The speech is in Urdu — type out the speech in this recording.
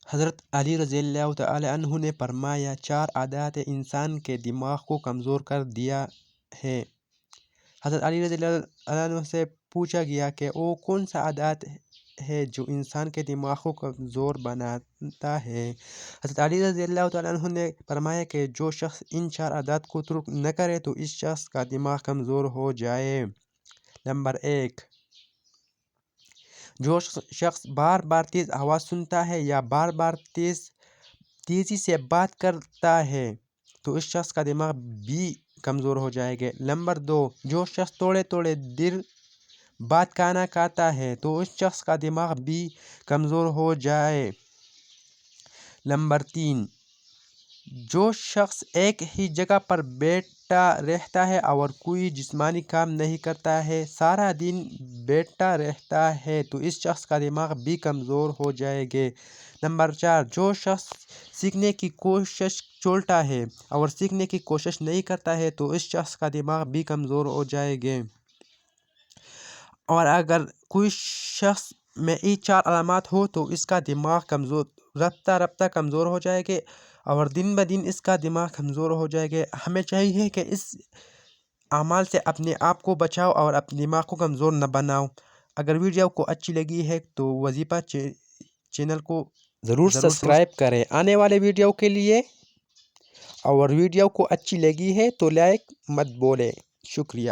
حضرت علی رضی اللہ تعالی عنہ نے فرمایا 4 عادات انسان کے دماغ کو کمزور کر دیا ہے۔ حضرت علی رضی اللہ عنہ سے پوچھا گیا کہ وہ کون سا عادات ہے جو انسان کے دماغ کو کمزور بناتا ہے۔ حضرت علی رضی اللہ تعالی عنہ نے فرمایا کہ جو شخص ان 4 عادات کو ترک نہ کرے تو اس شخص کا دماغ کمزور ہو جائے۔ نمبر 1، جو شخص بار بار تیز آواز سنتا ہے یا بار بار تیزی سے بات کرتا ہے تو اس شخص کا دماغ بھی کمزور ہو جائے گا۔ نمبر 2، جو شخص تھوڑے دیر بعد کھانا کھاتا ہے تو اس شخص کا دماغ بھی کمزور ہو جائے۔ نمبر 3، جو شخص ایک ہی جگہ پر بیٹھا رہتا ہے اور کوئی جسمانی کام نہیں کرتا ہے، سارا دن بیٹھا رہتا ہے تو اس شخص کا دماغ بھی کمزور ہو جائے گا۔ نمبر 4، جو شخص سیکھنے کی کوشش چھوڑتا ہے اور سیکھنے کی کوشش نہیں کرتا ہے تو اس شخص کا دماغ بھی کمزور ہو جائے گا۔ اور اگر کوئی شخص میں یہ 4 علامات ہو تو اس کا دماغ رفتہ کمزور ہو جائے گا اور دن بدن اس کا دماغ کمزور ہو جائے گا۔ ہمیں چاہیے کہ اس اعمال سے اپنے آپ کو بچاؤ اور اپنے دماغ کو کمزور نہ بناؤ۔ اگر ویڈیو کو اچھی لگی ہے تو وظیفہ چینل کو ضرور سبسکرائب کریں آنے والے ویڈیو کے لیے، اور ویڈیو کو اچھی لگی ہے تو لائک مت بھولیں۔ شکریہ۔